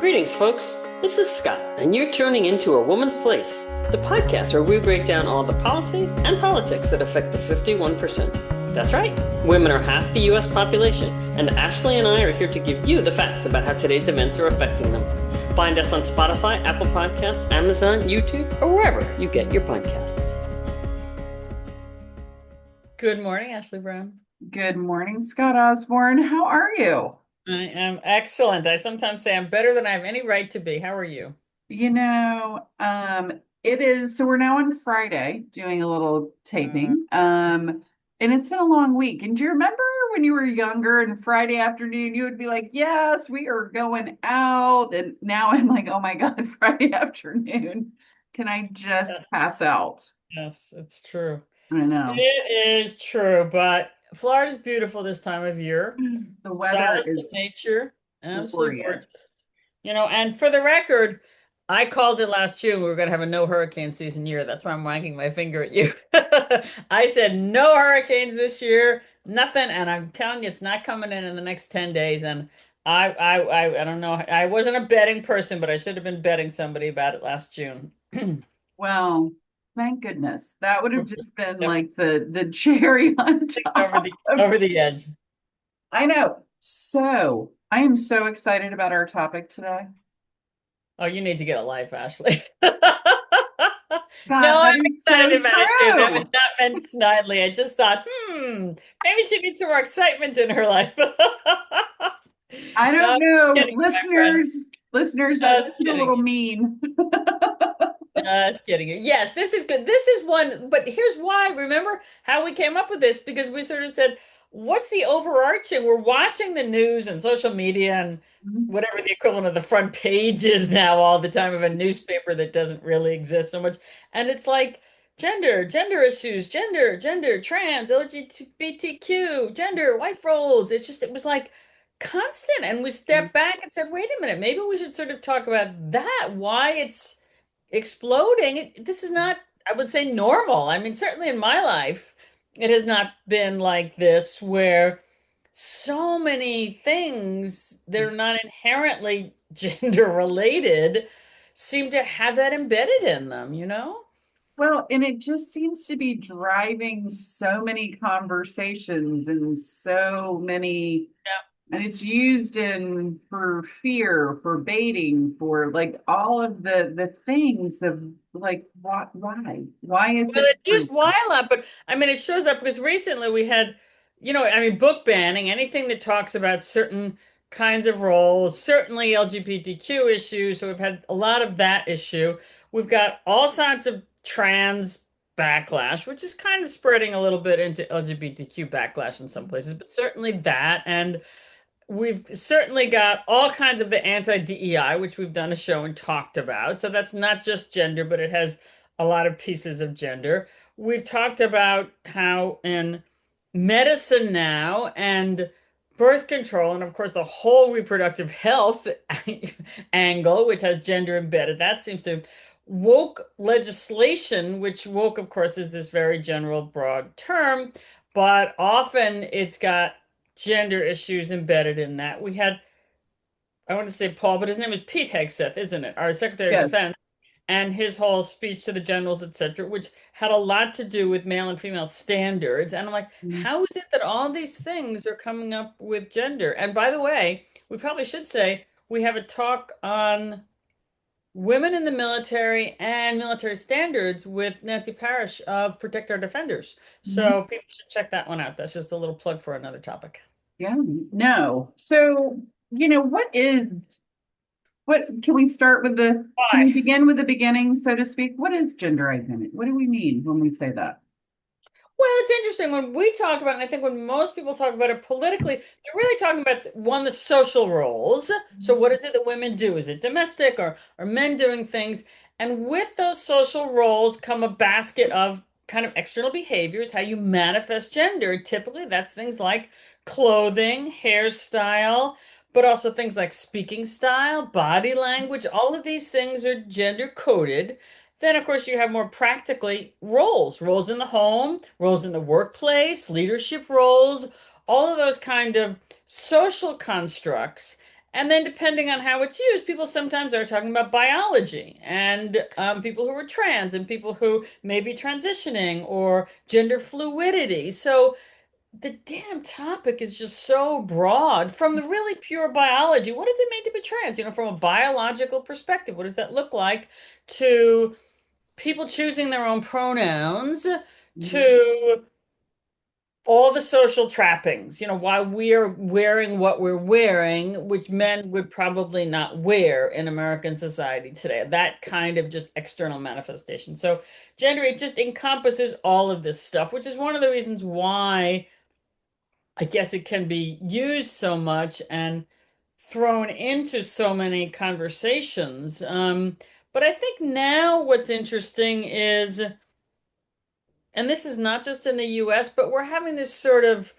Greetings, folks. This is Scott, and you're tuning into A Woman's Place, the podcast where we break down all the policies and politics that affect the 51%. That's right, women are half the U.S. population, and Ashley and I are here to give you the facts about how today's events are affecting them. Find us on Spotify, Apple Podcasts, Amazon, YouTube, or wherever you get your podcasts. Good morning, Ashley Brown. Good morning, Scott Osborne. How are you? I am excellent. I sometimes say I'm better than I have any right to be. How are you? It is, so we're now on Friday doing a little taping. And it's been a long week. And do you remember when you were younger and Friday afternoon, you would be like, yes, we are going out. And now I'm like, oh my God, Friday afternoon. Can I just pass out? Yes, it's true. I know. It is true, but Florida's beautiful this time of year. The weather Silence is of nature, absolutely glorious. gorgeous. And for the record, I called it last June we were going to have a no hurricane season year. That's why I'm wagging my finger at you. I said no hurricanes this year, nothing, and I'm telling you, it's not coming in the next 10 days. And I don't know. I wasn't a betting person, but I should have been betting somebody about it last June. Well, thank goodness. That would have just been Yep. like the cherry on top. Over the edge. I know. So I am so excited about our topic today. Oh, you need to get a life, Ashley. God, No, that I'm is so excited about it too. That was true. not meant snidely. I just thought, maybe she needs some more excitement in her life. I No, don't know, kidding, my friend. listeners, that's Just a kidding. little mean. Just kidding. Yes, this is good. This is one, but here's why. Remember how we came up with this? Because we sort of said, what's the overarching? We're watching the news and social media and whatever the equivalent of the front page is now all the time of a newspaper that doesn't really exist so much. And it's like gender issues, gender, trans, LGBTQ, gender, wife roles. It was like constant. And we stepped back and said, wait a minute, maybe we should sort of talk about that, why it's exploding. This is not, I would say, normal. I mean, certainly in my life, it has not been like this where so many things that are not inherently gender related seem to have that embedded in them, you know? Well, and it just seems to be driving so many conversations and so many, and it's used in for fear, for baiting, for like all of the things of like why is Well, it it's used wild, but I mean, it shows up because recently we had, I mean, book banning, anything that talks about certain kinds of roles, certainly LGBTQ issues. So we've had a lot of that issue. We've got all sorts of trans backlash, which is kind of spreading a little bit into LGBTQ backlash in some places, but certainly that. And we've certainly got all kinds of the anti-DEI, which we've done a show and talked about. So that's not just gender, but it has a lot of pieces of gender. We've talked about how in medicine now and birth control, and of course the whole reproductive health angle, which has gender embedded, that seems to woke legislation, which woke, of course, is this very general, broad term, but often it's got gender issues embedded in that. We had, I want to say Paul, but his name is Pete Hegseth, isn't it? Our Secretary of Yes. Defense, and his whole speech to the generals, etc., which had a lot to do with male and female standards. And I'm like, how is it that all these things are coming up with gender? And by the way, we probably should say we have a talk on women in the military and military standards with Nancy Parrish of Protect Our Defenders. So people should check that one out. That's just a little plug for another topic. Yeah, no. So, what can we start with can we Why? begin with the beginning, so to speak? What is gender identity? What do we mean when we say that? Well, it's interesting when we talk about it, and I think when most people talk about it politically, they're really talking about one, the social roles. So what is it that women do? Is it domestic or are men doing things? And with those social roles come a basket of kind of external behaviors, how you manifest gender. Typically, that's things like clothing, hairstyle, but also things like speaking style, body language. All of these things are gender coded. Then, of course, you have more practically roles in the home, roles in the workplace, leadership roles, all of those kind of social constructs. And then, depending on how it's used, people sometimes are talking about biology and people who are trans and people who may be transitioning or gender fluidity. So the damn topic is just so broad from the really pure biology. What does it mean to be trans? From a biological perspective, what does that look like to people choosing their own pronouns, Mhm. to all the social trappings, why we're wearing what we're wearing, which men would probably not wear in American society today. That kind of just external manifestation. So, gender, it just encompasses all of this stuff, which is one of the reasons why I guess it can be used so much and thrown into so many conversations. But I think now what's interesting is, and this is not just in the US, but we're having this sort of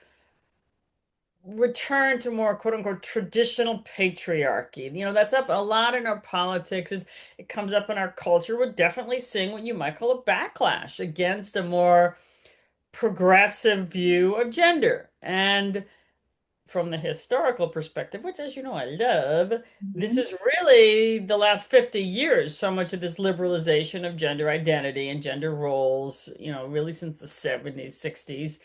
return to more quote unquote traditional patriarchy. That's up a lot in our politics. It comes up in our culture. We're definitely seeing what you might call a backlash against a more progressive view of gender. And from the historical perspective, which, as you know, I love, this Mhm. is really the last 50 years, so much of this liberalization of gender identity and gender roles, really since the 70s, 60s.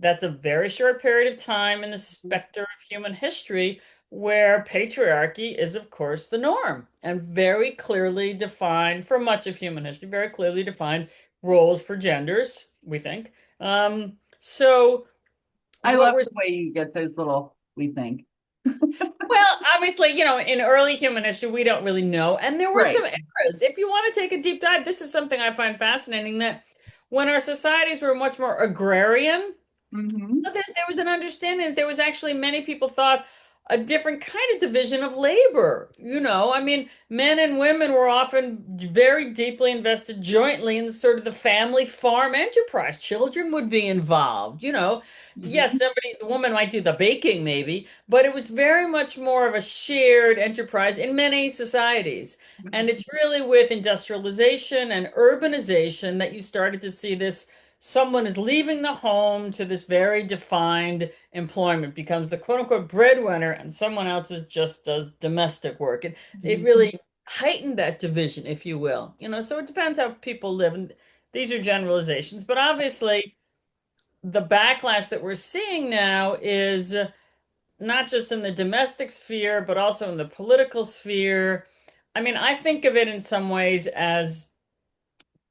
That's a very short period of time in the specter of human history where patriarchy is, of course, the norm and very clearly defined for much of human history, very clearly defined roles for genders, we think. So I what love we're the way you get those little, we think. Well, obviously, in early human history, we don't really know. And there were some Right. eras. If you want to take a deep dive, this is something I find fascinating that when our societies were much more agrarian, Hmm. but there was an understanding that there was actually many people thought a different kind of division of labor. I mean, men and women were often very deeply invested jointly in sort of the family farm enterprise. Children would be involved. Yes, Hmm. the woman might do the baking maybe, but it was very much more of a shared enterprise in many societies. And it's really with industrialization and urbanization that you started to see this someone is leaving the home to this very defined employment, becomes the quote unquote breadwinner, and someone else just does domestic work. It Hmm. really heightened that division, if you will. So it depends how people live. And these are generalizations, but obviously the backlash that we're seeing now is not just in the domestic sphere, but also in the political sphere. I mean, I think of it in some ways as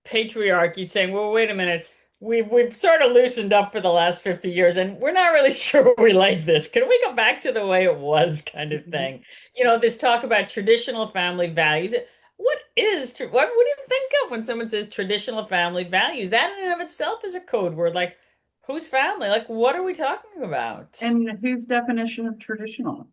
patriarchy saying, well, wait a minute, we've sort of loosened up for the last 50 years and we're not really sure we like this. Can we go back to the way it was kind of Hmm. thing? This talk about traditional family values. What would you think of when someone says traditional family values? That in and of itself is a code word. Like, whose family? Like, what are we talking about? And whose definition of traditional?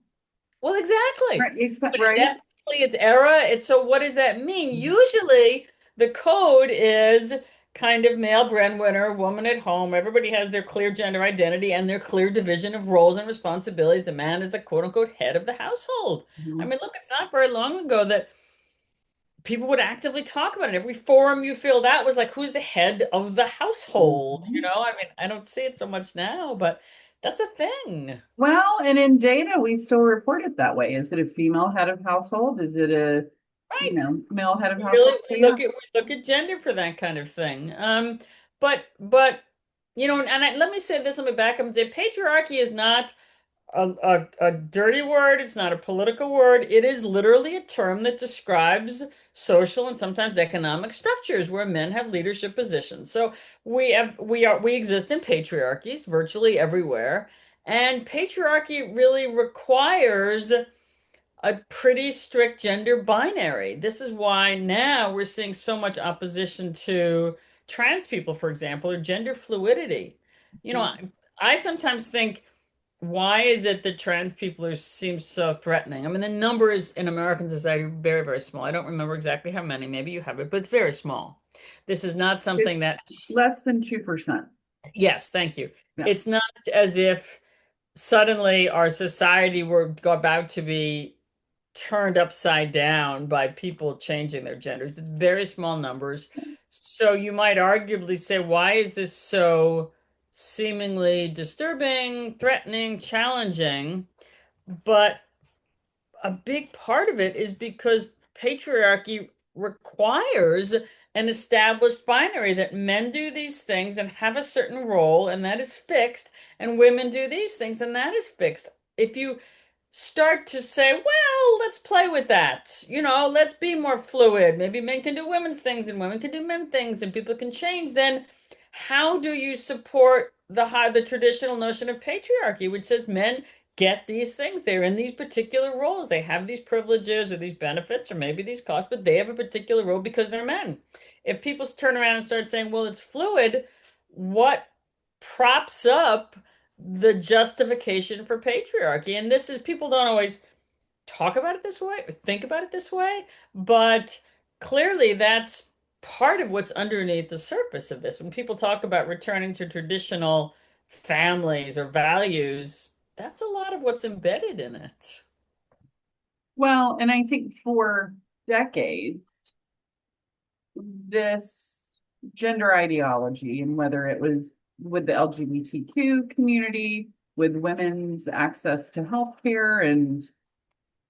Well, exactly. Right. Except, But it's right. ethnically, it's era. It's so what does that mean? Usually the code is kind of male breadwinner, woman at home. Everybody has their clear gender identity and their clear division of roles and responsibilities. The man is the quote unquote head of the household. I Mhm. mean, look, it's not very long ago that people would actively talk about it. Every forum you filled out was like, who's the head of the household? Mhm. I mean, I don't see it so much now, but that's a thing. Well, and in data, we still report it that way. Is it a female head of household? Is it a, Right. male head of We household? really So yeah. we look at gender for that kind of thing. But let me say this. Let me back up and say patriarchy is not a dirty word. It's not a political word. It is literally a term that describes social and sometimes economic structures where men have leadership positions. So we exist in patriarchies virtually everywhere, and patriarchy really requires a pretty strict gender binary. This is why now we're seeing so much opposition to trans people, for example, or gender fluidity. You know, I, I sometimes think, why is it that trans people seem so threatening? I mean, the number is in American society very, very small. I don't remember exactly how many. Maybe you have it, but it's very small. This is not It's something that, less than 2%. yes, thank you. Yeah. It's not as if suddenly our society were about to be turned upside down by people changing their genders. It's very small numbers. So you might arguably say, why is this so seemingly disturbing, threatening, challenging? But a big part of it is because patriarchy requires an established binary that men do these things and have a certain role, and that is fixed, and women do these things, and that is fixed. If you start to say, well, let's play with that. Let's be more fluid. Maybe men can do women's things and women can do men things and people can change. Then how do you support the traditional notion of patriarchy, which says men get these things? They're in these particular roles. They have these privileges or these benefits or maybe these costs, but they have a particular role because they're men. If people turn around and start saying, well, it's fluid, what props up the justification for patriarchy? And this is, people don't always talk about it this way or think about it this way, but clearly that's part of what's underneath the surface of this. When people talk about returning to traditional families or values, that's a lot of what's embedded in it. Well, and I think for decades, this gender ideology, and whether it was with the LGBTQ community, with women's access to healthcare, and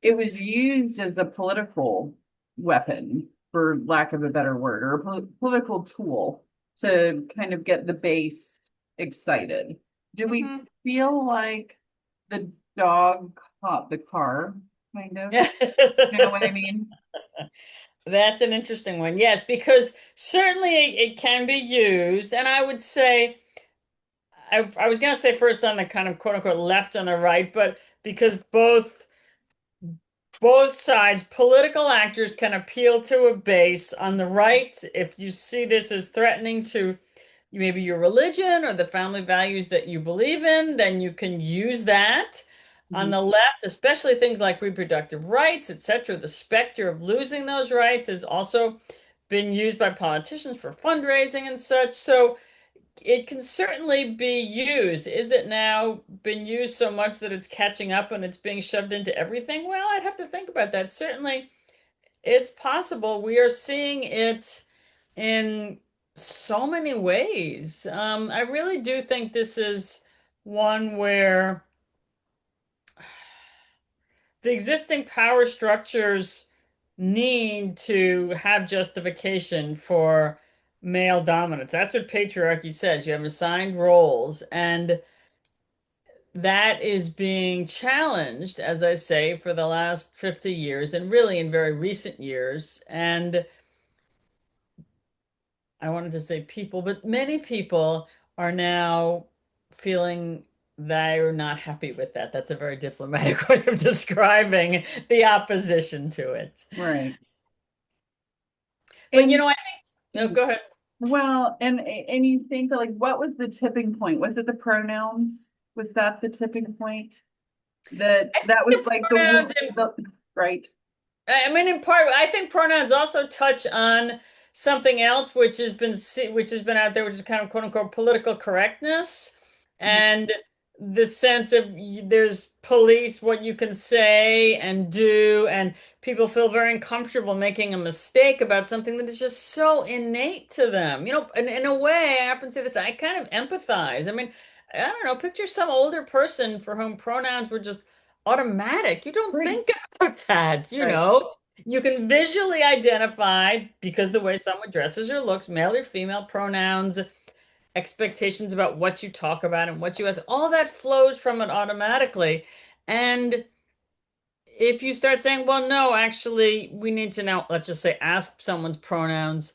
it was used as a political weapon, for lack of a better word, or a political tool to kind of get the base excited. Do we Mhm. feel like the dog caught the car, kind of? You know what I mean? That's an interesting one. Yes, because certainly it can be used. And I would say, I was going to say first on the kind of quote unquote left and the right, but because both sides, political actors can appeal to a base. On the right, if you see this as threatening to maybe your religion or the family values that you believe in, then you can use that. On Mhm. the left, especially things like reproductive rights, etc., the specter of losing those rights has also been used by politicians for fundraising and such. So it can certainly be used. Is it now been used so much that it's catching up and it's being shoved into everything? Well, I'd have to think about that. Certainly, it's possible. We are seeing it in so many ways. I really do think this is one where the existing power structures need to have justification for male dominance. That's what patriarchy says. You have assigned roles, and that is being challenged, as I say, for the last 50 years and really in very recent years. And I wanted to say people, but many people are now feeling they're not happy with that. That's a very diplomatic way of describing the opposition to it. Right. But And I think, no, go ahead. well, and you think like what was the tipping point? Was it the pronouns? Was that the tipping point? That I that was think the like pronouns the right. I mean, in part, I think pronouns also touch on something else, which has been out there, which is kind of quote unquote political correctness, and the sense of there's police what you can say and do, and people feel very uncomfortable making a mistake about something that is just so innate to them. And in a way, I often say this, I kind of empathize. I mean, I don't know, picture some older person for whom pronouns were just automatic. You don't Right. think about that. Right. You can visually identify because the way someone dresses or looks, male or female pronouns, expectations about what you talk about and what you ask, all that flows from it automatically. And if you start saying, well, no, actually, we need to now, let's just say, ask someone's pronouns,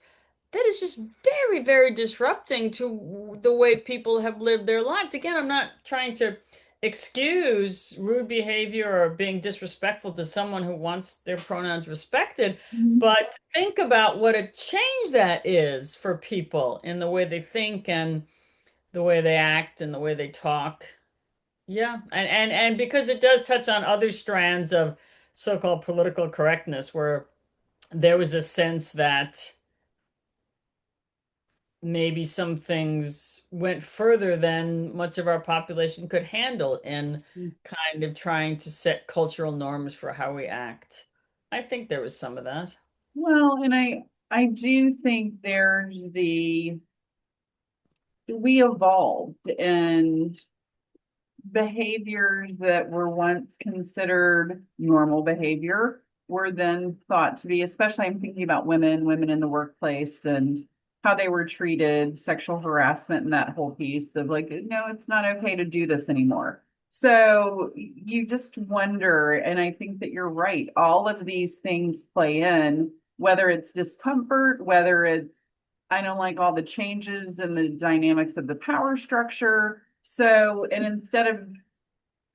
that is just very, very disrupting to the way people have lived their lives. Again, I'm not trying to excuse rude behavior or being disrespectful to someone who wants their pronouns respected, Mhm. but think about what a change that is for people in the way they think and the way they act and the way they talk. Yeah, and because it does touch on other strands of so-called political correctness where there was a sense that maybe some things went further than much of our population could handle in kind of trying to set cultural norms for how we act. I think there was some of that. Well, and I do think there's the we evolved and behaviors that were once considered normal behavior were then thought to be, especially I'm thinking about women in the workplace and how they were treated, sexual harassment, and that whole piece of like, no, it's not okay to do this anymore. So you just wonder, and I think that you're right. All of these things play in, whether it's discomfort, whether it's I don't like all the changes and the dynamics of the power structure. So, and instead of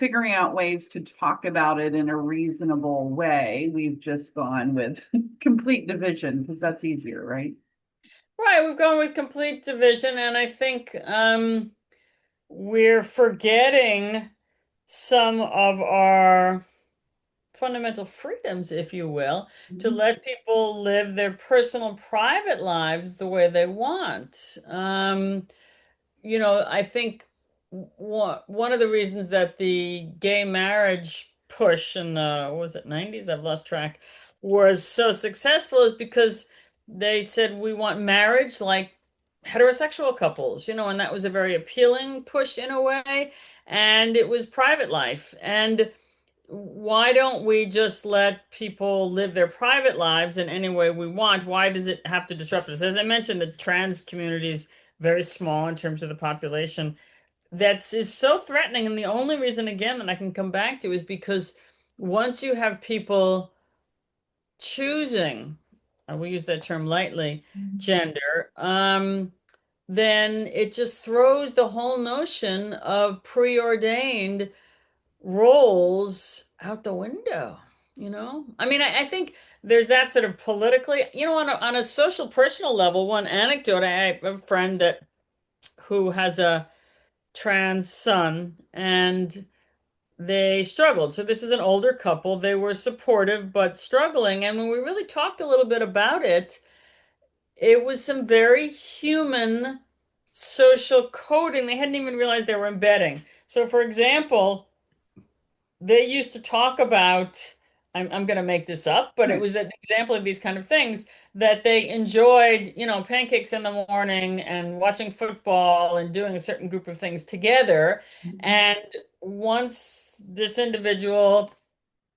figuring out ways to talk about it in a reasonable way, we've just gone with complete division because that's easier, right? Right, we've gone with complete division, and I think we're forgetting some of our fundamental freedoms, if you will, to Mhm. let people live their personal private lives the way they want. I think one of the reasons that the gay marriage push in the, what was it, 90s? I've lost track, was so successful is because they said we want marriage like heterosexual couples, and that was a very appealing push in a way, and it was private life. And why don't we just let people live their private lives in any way we want? Why does it have to disrupt us? As I mentioned, the trans community is very small in terms of the population. That's is so threatening. And the only reason, again, that I can come back to is because once you have people choosing, we use that term lightly, gender, then it just throws the whole notion of preordained roles out the window. I mean, I think there's that sort of politically, on a social personal level, one anecdote, I have a friend that who has a trans son and they struggled. So this is an older couple. They were supportive but struggling. And when we really talked a little bit about it, it was some very human social coding they hadn't even realized they were embedding. So, for example, they used to talk about, I'm going to make this up, but it Right. was an example of these kind of things that they enjoyed, pancakes in the morning and watching football and doing a certain group of things together. Mhm. And once this individual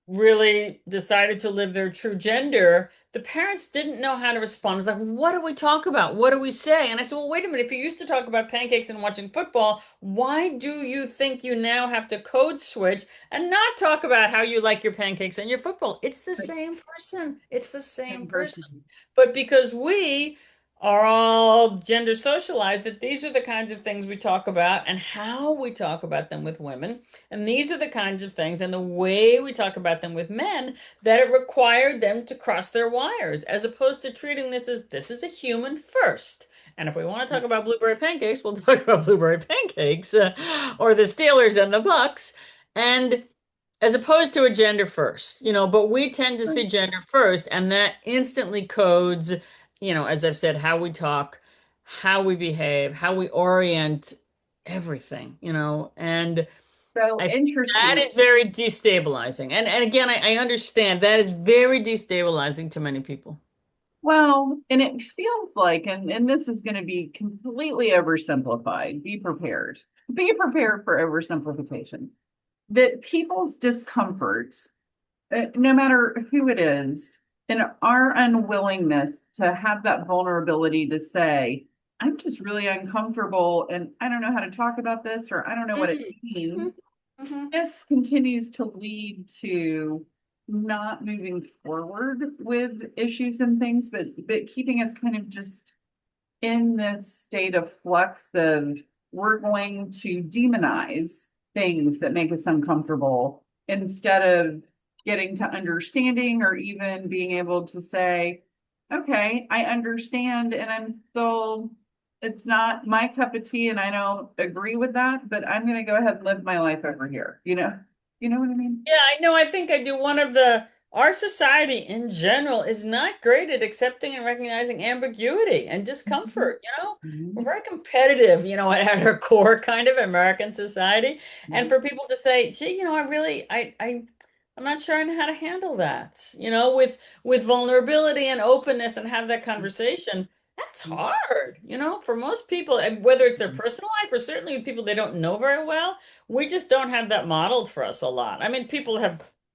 really decided to live their true gender, the parents didn't know how to respond. It's like, what do we talk about? What do we say? And I said, well, wait a minute. If you used to talk about pancakes and watching football, why do you think you now have to code switch and not talk about how you like your pancakes and your football? It's the Right. same person. It's the same Same person. person. But because we are all gender socialized, that these are the kinds of things we talk about and how we talk about them with women. And these are the kinds of things and the way we talk about them with men that it required them to cross their wires, as opposed to treating this is a human first. And if we want to talk about blueberry pancakes, we'll talk about blueberry pancakes, or the Steelers and the Bucks. And as opposed to a gender first, but we tend to Right. see gender first, and that instantly codes, as I've said, how we talk, how we behave, how we orient everything. And So I think that interesting. is very destabilizing. And again, I understand that is very destabilizing to many people. Well, and it feels like, and this is going to be completely oversimplified. Be prepared. Be prepared for oversimplification. That people's discomforts, no matter who it is, and our unwillingness to have that vulnerability to say, I'm just really uncomfortable and I don't know how to talk about this or I don't know what it Mhm. means. Mhm. Mhm. This continues to lead to not moving forward with issues and things, but keeping us kind of just in this state of flux of we're going to demonize things that make us uncomfortable instead of getting to understanding or even being able to say, okay, I understand and I'm still, it's not my cup of tea and I don't agree with that, but I'm going to go ahead and live my life over here. You know what I mean? Yeah, I know. I think I do. Our society in general is not great at accepting and recognizing ambiguity and Mhm. discomfort. We're Mhm. very competitive, at our core, kind of American society. And Mhm. for people to say, gee, I really, I'm not sure I know how to handle that, with vulnerability and openness and have that conversation. That's hard, for most people, and whether it's their Mhm. personal life or certainly people they don't know very well, we just don't have that modeled for us a lot. I mean,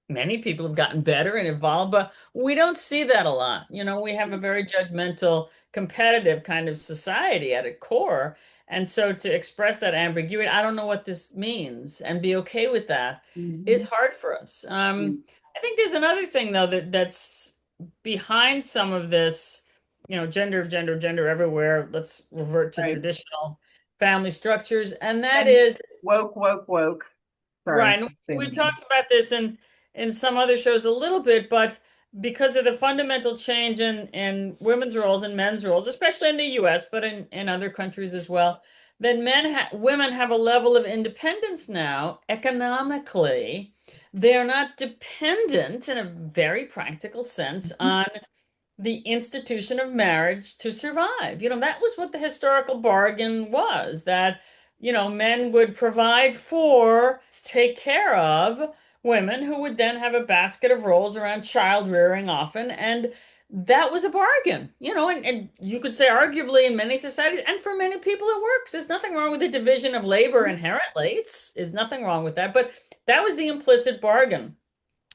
many people have gotten better and evolved, but we don't see that a lot. We have a very judgmental, competitive kind of society at its core. And so to express that ambiguity, I don't know what this means, and be okay with that is Mhm. hard for us. I think there's another thing though that's behind some of this gender, gender, gender everywhere. Let's revert to Right. traditional family structures. And that And is, woke, woke, woke. Sorry. right. And we Saying talked about this in some other shows a little bit, but because of the fundamental change in women's roles and men's roles, especially in the US, but in other countries as well, then women have a level of independence now economically. They are not dependent in a very practical sense Mhm. on the institution of marriage to survive. That was what the historical bargain was, that, men would provide for, take care of women who would then have a basket of roles around child rearing often. And that was a bargain, and you could say arguably in many societies and for many people it works. There's nothing wrong with the division of labor inherently. There's nothing wrong with that. But that was the implicit bargain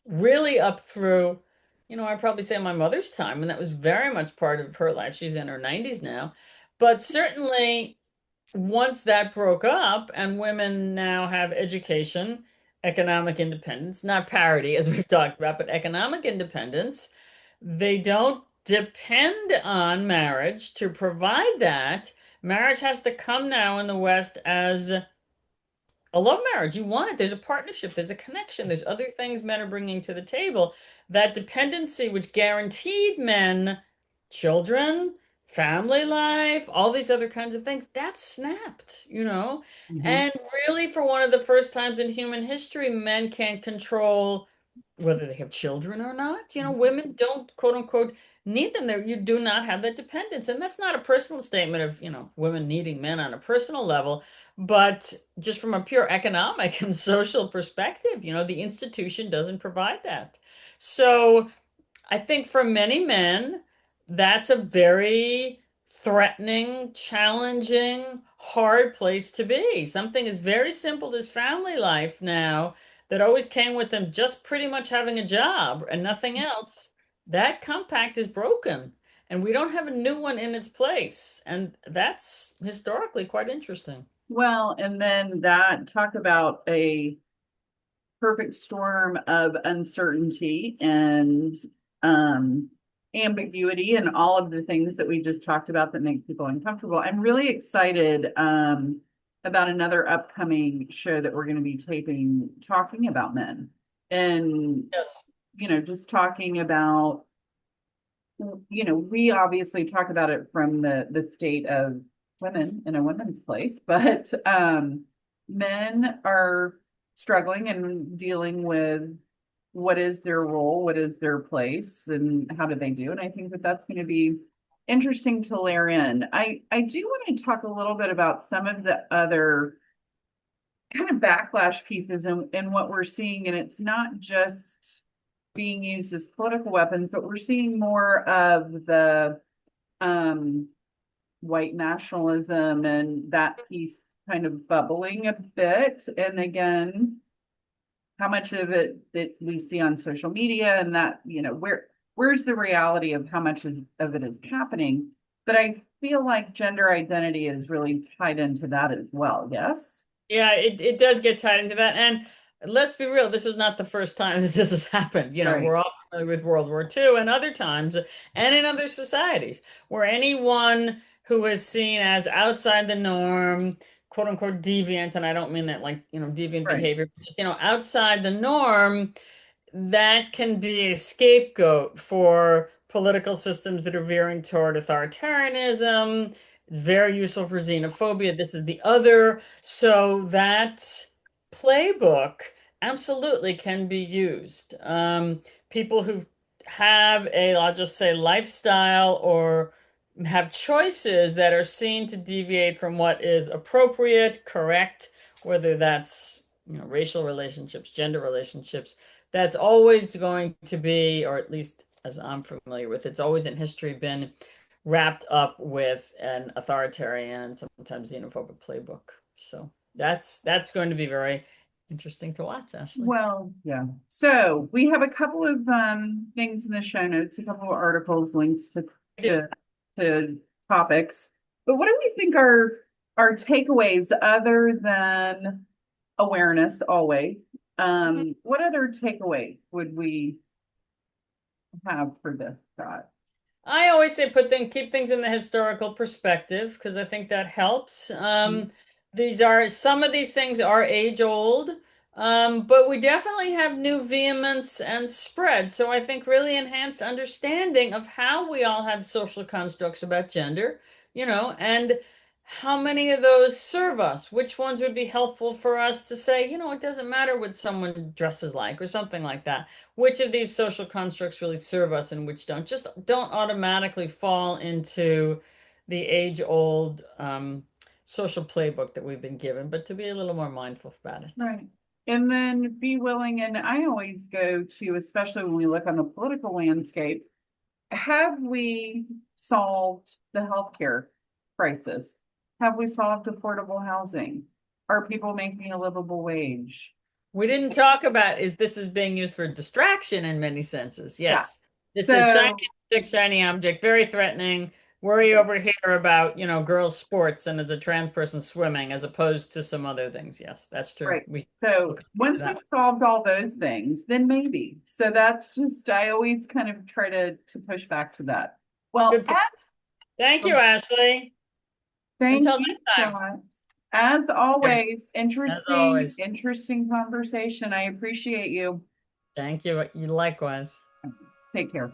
really up through, I'd probably say my mother's time, and that was very much part of her life. She's in her 90s now. But certainly, once that broke up and women now have education, economic independence, not parity, as we've talked about, but economic independence, they don't depend on marriage to provide that. Marriage has to come now in the West as a love marriage. You want it. There's a partnership, there's a connection, there's other things men are bringing to the table. That dependency, which guaranteed men children, family life, all these other kinds of things, that snapped. Mhm. And really, for one of the first times in human history, men can't control whether they have children or not. Women don't, quote unquote, need them there. You do not have that dependence. And that's not a personal statement of, women needing men on a personal level. But just from a pure economic and social perspective, the institution doesn't provide that. So I think for many men, that's a very threatening, challenging, hard place to be. Something as very simple as family life now that always came with them just pretty much having a job and nothing else. That compact is broken, and we don't have a new one in its place. And that's historically quite interesting. Well, and then that talk about a perfect storm of uncertainty and um, ambiguity and all of the things that we just talked about that make people uncomfortable. I'm really excited about another upcoming show that we're going to be taping talking about men and, Yes. just talking about, we obviously talk about it from the state of women in a women's place, but men are struggling and dealing with what is their role, what is their place, and how do they do. And I think that that's going to be interesting to layer in. I do want to talk a little bit about some of the other kind of backlash pieces and what we're seeing. And it's not just being used as political weapons, but we're seeing more of the um, white nationalism and that piece kind of bubbling a bit. And again, how much of it that we see on social media and that, where's the reality of how much of it is happening? But I feel like gender identity is really tied into that as well. Yes. Yeah, it does get tied into that. And let's be real, this is not the first time that this has happened. Right. We're all familiar with World War II and other times and in other societies where anyone who is seen as outside the norm, quote unquote deviant, and I don't mean that like, deviant Right. behavior, but just, outside the norm, that can be a scapegoat for political systems that are veering toward authoritarianism. Very useful for xenophobia. This is the other. So that playbook absolutely can be used. People who have I'll just say, lifestyle or have choices that are seen to deviate from what is appropriate, correct, whether that's, racial relationships, gender relationships, that's always going to be, or at least as I'm familiar with, it's always in history been wrapped up with an authoritarian and sometimes xenophobic playbook. So that's going to be very interesting to watch, Ashley. Well, yeah. So we have a couple of things in the show notes, a couple of articles, links to to topics. But what do we think are our takeaways other than awareness always? What other takeaway would we have for this, Scott? I always say keep things in the historical perspective because I think that helps. These are some of these things are age old, but we definitely have new vehemence and spread. So I think really enhanced understanding of how we all have social constructs about gender, and how many of those serve us. Which ones would be helpful for us to say, it doesn't matter what someone dresses like or something like that. Which of these social constructs really serve us and which don't. Just don't automatically fall into the age-old social playbook that we've been given, but to be a little more mindful about it. Right. And then be willing, and I always go to, especially when we look on the political landscape, have we solved the healthcare crisis? Have we solved affordable housing? Are people making a livable wage? We didn't talk about if this is being used for distraction in many senses. Yeah. Yes, this is So, shiny object, very threatening. Worry over here about, girls' sports and as a trans person swimming as opposed to some other things. Yes, that's true. right. We'll So come to once we've that. solved all those things, then maybe. So that's just, I always kind of try to push back to that. Well, Good point. Thank you, as Ashley. thank Until you, next time. Scott. As Okay. always, As interesting, always. interesting conversation. I appreciate you. Thank you. You likewise. Take care.